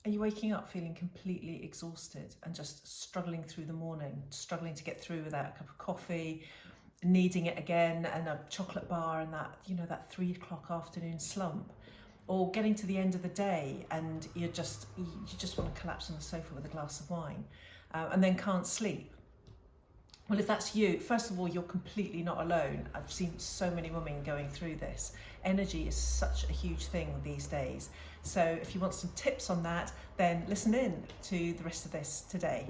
Are you waking up feeling completely exhausted and just struggling through the morning, struggling to get through without a cup of coffee, needing it again, and a chocolate bar, and that, that 3 o'clock afternoon slump? Or getting to the end of the day and you just want to collapse on the sofa with a glass of wine, and then can't sleep? Well, if that's you, first of all, you're completely not alone. I've seen so many women going through this. Energy is such a huge thing these days. So if you want some tips on that, then listen in to the rest of this today.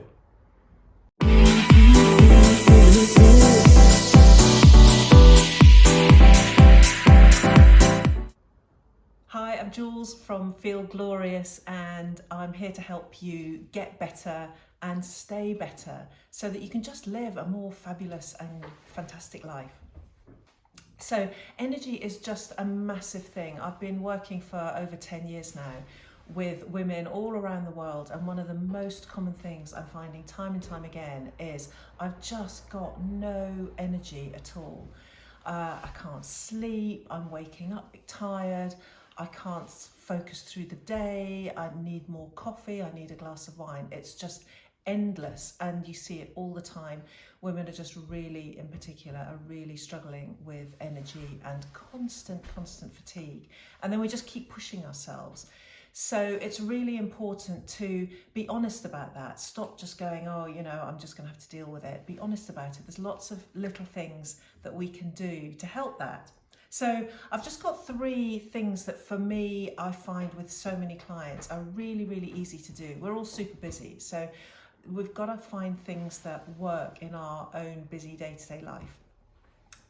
Hi, I'm Jules from Feel Glorious, and I'm here to help you get better and stay better so that you can just live a more fabulous and fantastic life. So energy is just a massive thing. I've been working for over 10 years now with women all around the world, and one of the most common things I'm finding time and time again is I've just got no energy at all. I can't sleep, I'm waking up tired, I can't focus through the day, I need more coffee, I need a glass of wine. It's just endless, and you see it all the time. Women are just really, in particular, are really struggling with energy and constant fatigue. And then we just keep pushing ourselves. So it's really important to be honest about that. Stop just going, oh, I'm just going to have to deal with it. Be honest about it. There's lots of little things that we can do to help that. So I've just got 3 things that for me, I find with so many clients are really, really easy to do. We're all super busy. So we've got to find things that work in our own busy day-to-day life.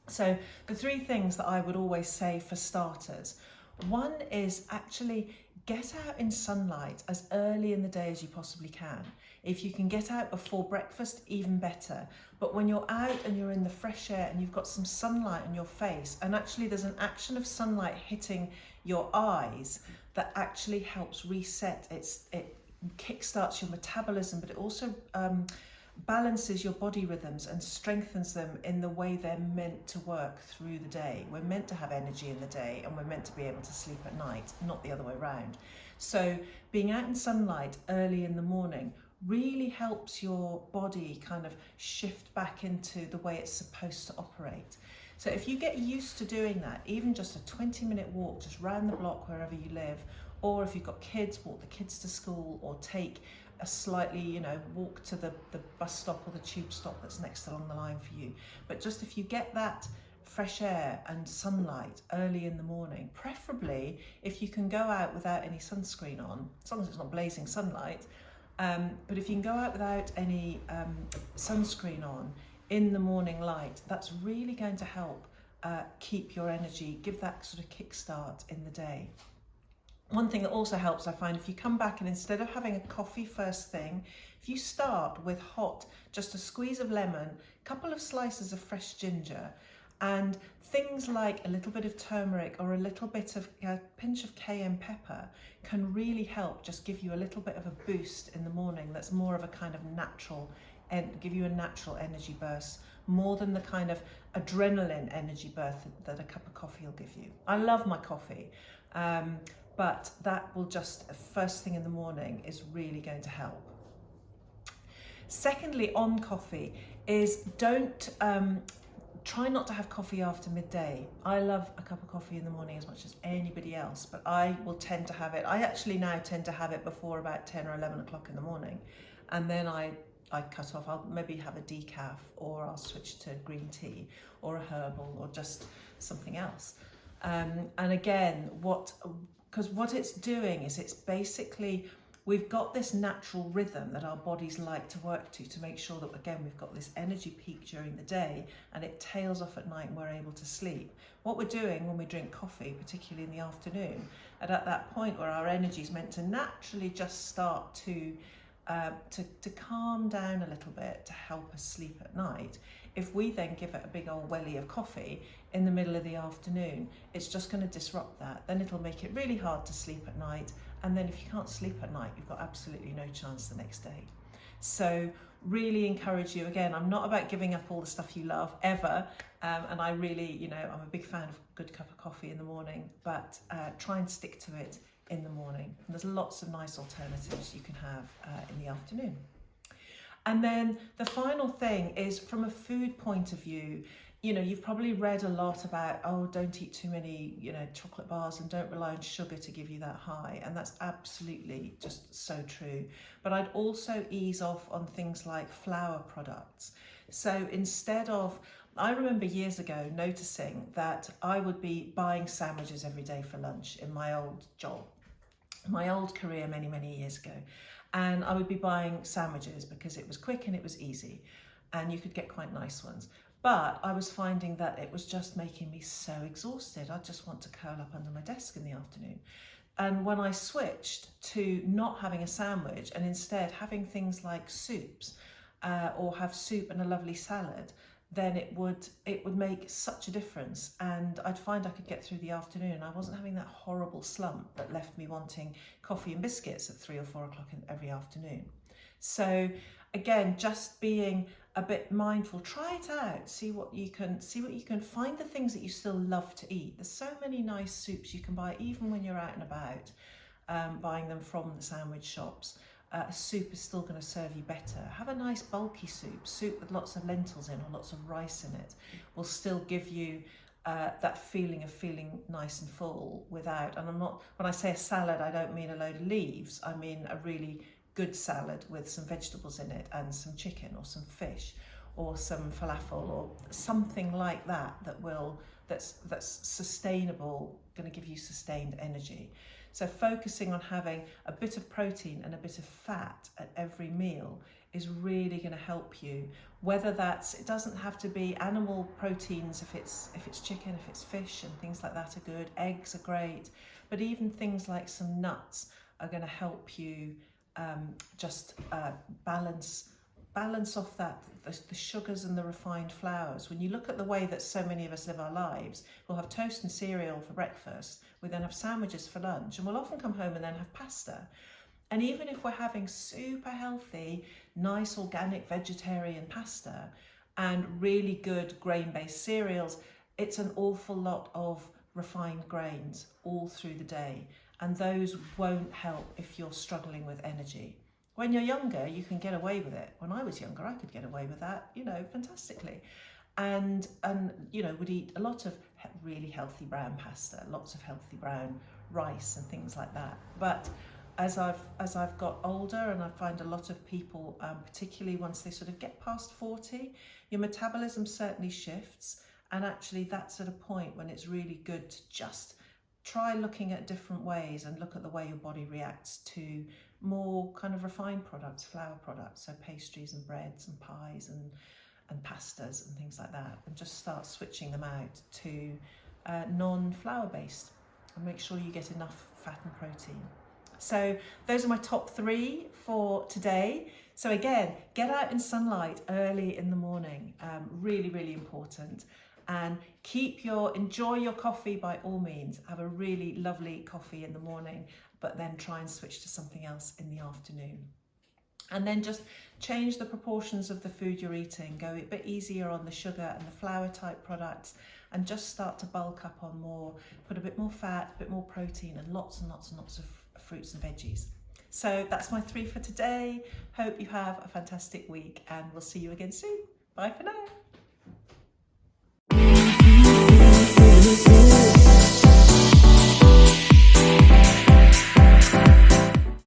So the 3 things that I would always say for starters, one is actually get out in sunlight as early in the day as you possibly can. If you can get out before breakfast, even better. But when you're out and you're in the fresh air and you've got some sunlight on your face, and actually there's an action of sunlight hitting your eyes that actually helps reset. It kickstarts your metabolism, but it also balances your body rhythms and strengthens them in the way they're meant to work through the day. We're meant to have energy in the day, and we're meant to be able to sleep at night, not the other way around. So being out in sunlight early in the morning really helps your body kind of shift back into the way it's supposed to operate. So if you get used to doing that, even just a 20-minute walk just round the block wherever you live, or if you've got kids, walk the kids to school, or take a slightly, walk to the bus stop or the tube stop that's next along the line for you. But just if you get that fresh air and sunlight early in the morning, preferably if you can go out without any sunscreen on, as long as it's not blazing sunlight, but if you can go out without any sunscreen on in the morning light, that's really going to help keep your energy, give that sort of kickstart in the day. One thing that also helps, I find, if you come back and instead of having a coffee first thing, if you start with hot, just a squeeze of lemon, a couple of slices of fresh ginger, and things like a little bit of turmeric or a little bit of a pinch of cayenne pepper can really help just give you a little bit of a boost in the morning. That's more of a kind of natural, and give you a natural energy burst, more than the kind of adrenaline energy burst that a cup of coffee will give you. I love my coffee. But that will just, first thing in the morning, is really going to help. Secondly, on coffee, is try not to have coffee after midday. I love a cup of coffee in the morning as much as anybody else, but I will tend to have it. I actually now tend to have it before about 10 or 11 o'clock in the morning. And then I cut off. I'll maybe have a decaf, or I'll switch to green tea or a herbal or just something else. And again, because what it's doing is it's basically, we've got this natural rhythm that our bodies like to work to make sure that, again, we've got this energy peak during the day and it tails off at night and we're able to sleep. What we're doing when we drink coffee, particularly in the afternoon, and at that point where our energy is meant to naturally just start to calm down a little bit to help us sleep at night, if we then give it a big old welly of coffee in the middle of the afternoon, it's just going to disrupt that. Then it'll make it really hard to sleep at night. And then if you can't sleep at night, you've got absolutely no chance the next day. So really encourage you, again, I'm not about giving up all the stuff you love ever, and I really, I'm a big fan of a good cup of coffee in the morning, but try and stick to it in the morning. And there's lots of nice alternatives you can have in the afternoon. And then the final thing is, from a food point of view, you've probably read a lot about, oh, don't eat too many, chocolate bars, and don't rely on sugar to give you that high. And that's absolutely just so true. But I'd also ease off on things like flour products. So instead of, I remember years ago noticing that I would be buying sandwiches every day for lunch in my old job, my old career many, many years ago. And I would be buying sandwiches because it was quick and it was easy, and you could get quite nice ones. But I was finding that it was just making me so exhausted. I just want to curl up under my desk in the afternoon. And when I switched to not having a sandwich and instead having things like soups, or have soup and a lovely salad, then it would make such a difference, and I'd find I could get through the afternoon. I wasn't having that horrible slump that left me wanting coffee and biscuits at 3 or 4 o'clock every afternoon. So again, just being a bit mindful, try it out, see what you can find, the things that you still love to eat. There's so many nice soups you can buy even when you're out and about, buying them from the sandwich shops. A soup is still going to serve you better. Have a nice bulky soup with lots of lentils in or lots of rice in it. Will still give you that feeling of feeling nice and full without, and when I say a salad, I don't mean a load of leaves. I mean a really good salad with some vegetables in it and some chicken or some fish or some falafel or something like that, that's sustainable, going to give you sustained energy. So focusing on having a bit of protein and a bit of fat at every meal is really going to help you. Whether it doesn't have to be animal proteins, if it's chicken, if it's fish, and things like that are good. Eggs are great, but even things like some nuts are going to help you just balance off the sugars and the refined flours. When you look at the way that so many of us live our lives, we'll have toast and cereal for breakfast, we then have sandwiches for lunch, and we'll often come home and then have pasta. And even if we're having super healthy, nice organic vegetarian pasta and really good grain-based cereals, it's an awful lot of refined grains all through the day, and those won't help if you're struggling with energy. When you're younger, you can get away with it. When I was younger, I could get away with that, fantastically. And would eat a lot of really healthy brown pasta, lots of healthy brown rice and things like that. But as I've got older, and I find a lot of people, particularly once they sort of get past 40, your metabolism certainly shifts. And actually that's at a point when it's really good to just try looking at different ways and look at the way your body reacts to more kind of refined products, flour products, so pastries and breads and pies and pastas and things like that, and just start switching them out to non-flour based, and make sure you get enough fat and protein. So those are my top 3 for today. So again, get out in sunlight early in the morning, really, really important. And enjoy your coffee by all means. Have a really lovely coffee in the morning, but then try and switch to something else in the afternoon. And then just change the proportions of the food you're eating. Go a bit easier on the sugar and the flour type products, and just start to bulk up on more, put a bit more fat, a bit more protein, and lots and lots and lots of fruits and veggies. So that's my 3 for today. Hope you have a fantastic week, and we'll see you again soon. Bye for now.